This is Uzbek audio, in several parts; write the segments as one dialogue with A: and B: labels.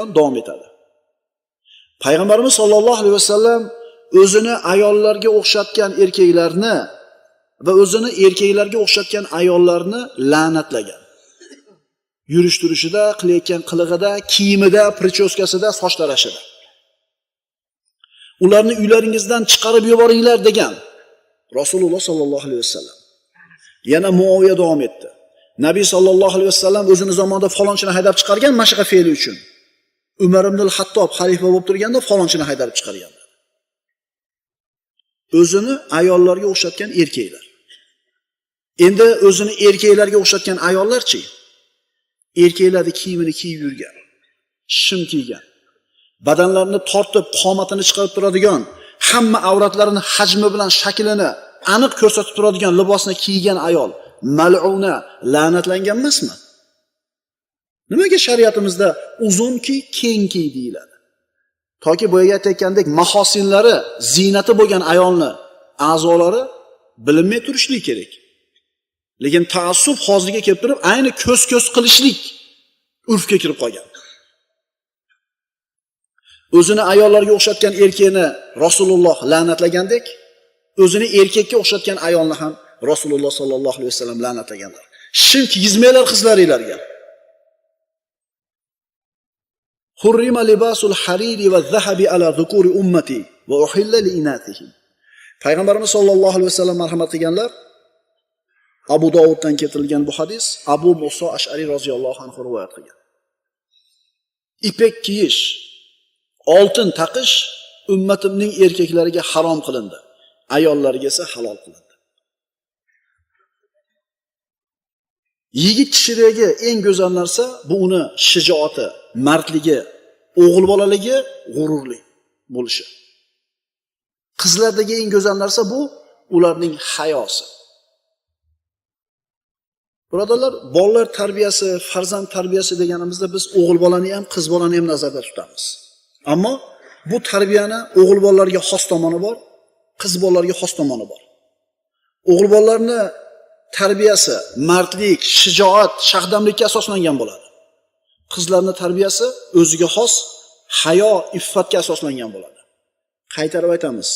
A: davom etadi. Payg'ambarimiz sollallohu alayhi vasallam o'zini ayollarga o'xshatgan erkaklarni va o'zini erkaklarga o'xshatgan ayollarni la'natlagan. Yurish turishida, qilayotgan qilig'ida, kiyimida, prichoskasida, soch tarashida. Ularni uylaringizdan chiqarib yuboringlar degan Rasululloh sollallohu alayhi vasallam. Yana Muoviya davom etdi. Nabiy sollallohu alayhi vasallam o'zini zamonida falonchini haydab chiqargan mashqa fe'li uchun. Umar ibn al-Hattob xalifa bo'lib turganda falonchini haydab chiqargan. O'zini ayollarga o'xshatgan erkaklar. Endi o'zini erkaklarga o'xshatgan ayollarchi? Erkaklarning kiyimini kiyib yurgan, shim kiygan, badanlarini tortib, qomatini chiqarib turadigan, hamma avratlarini hajmi bilan shaklini aniq ko'rsatib turadigan libosni kiygan ayol mal'una, la'natlangan emasmi? Nimaga shariatimizda uzun kiy, keng kiy deyiladi? Toki boyaga aytayotgandek mahosinlari, ziynati bo'lgan ayolni a'zolari bilinmay turishligi kerak. Lekin ta'assub hozirga kelib turib, ayni ko'z-ko'z qilishlik urfga kirib qolgan. O'zini ayollarga o'xshatgan erkakni Rasululloh la'natlagandek, o'zini erkakka o'xshatgan ayolni ham Rasululloh sollallohu alayhi vasallam la'natlaganlar. Shim kiygizmanglar qizlaringlarga. Hurrima libasul hariri va zahabi ala zukuri ummati va uhilla li inatihim. Payg'ambarimiz sollallohu alayhi vasallam marhamat qilganlar. Abu Dovuddan keltirilgan bu hadis Abu Muso Ash'ari roziyallohu anhu rivoyat qilgan. Ipek kiyish, oltin taqish ummatimning erkaklariga harom qilindi, ayollariga esa halol qilindi. Yigit kishidagi eng go'zal narsa bu uni shijoati, mardligi, o'g'il bolaligi, g'ururli bo'lishi. Qizlardagi eng go'zal narsa bu ularning hayosi. Birodarlar, bolalar tarbiyasi, farzand tarbiyasi deganimizda biz o'g'il bolani ham, qiz bolani ham nazarda tutamiz. Ammo bu tarbiyani o'g'il bolalarga xos tomoni bor, qiz bolalarga xos tomoni bor. O'g'il bolalarni tarbiyasi mardlik, shijoat, shahdamlikka asoslangan bo'ladi. Qizlarning tarbiyasi o'ziga xos hayo, iffatga asoslangan bo'ladi. Qaytarib aytamiz,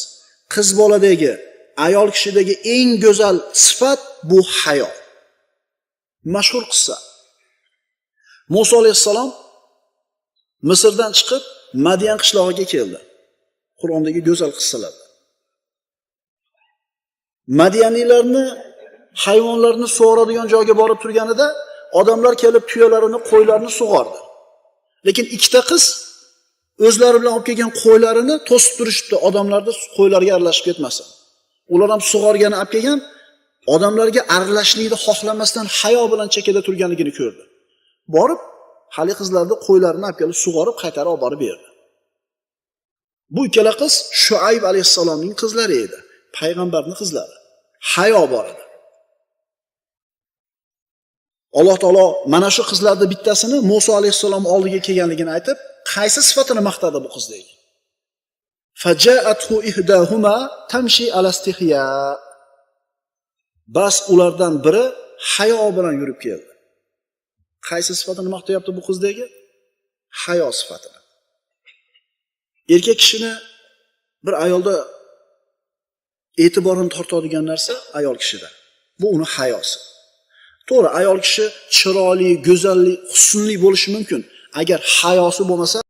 A: qiz boladagi, ayol kishidagi eng go'zal sifat bu hayo. Mashhur qissa. Musa alayhissalom Misrdan chiqib Madian qishlog'iga keldi. Qur'ondagi go'zal qissalar. Madianiylarni hayvonlarni sug'oradigan joyga borib turganida odamlar kelib tuyalarini, qo'ylarini sug'ordi. Lekin ikkita qiz o'zlari bilan olib kelgan qo'ylarini to'sib turishibdi, odamlarni qo'ylarga aralashib ketmasin. Ular ham sug'organi olib kelgan, odamlarga aralashishni xohlamasdan hayo bilan chekkada turganligini ko'rdi. Borib, hali qizlarni qo'ylarini olib kelib sug'orib, qaytarib olib borib berdi. Bu ikkala qiz Shuayb alayhissalomning qizlari edi, payg'ambarning qizlari. Hayo bor edi. Alloh taolo mana shu qizlarning bittasini Musa alayhissalom oldiga kelganligini aytib, qaysi sifatini maqtadi bu qizdagi? Faja'athu ihdahuma tamshi ala istihya. Bas ulardan biri hayo bilan yurib keldi. Qaysi sifatini maqtayapti bu qizdagi? Hayo sifatini. Erkak kishini bir ayolda e'tiborini tortadigan narsa ayol kishida. Bu uni hayosi. To'g'ri, ayol kishi chiroyli, go'zallik, husnli bo'lishi mumkin. Agar hayosi bo'lmasa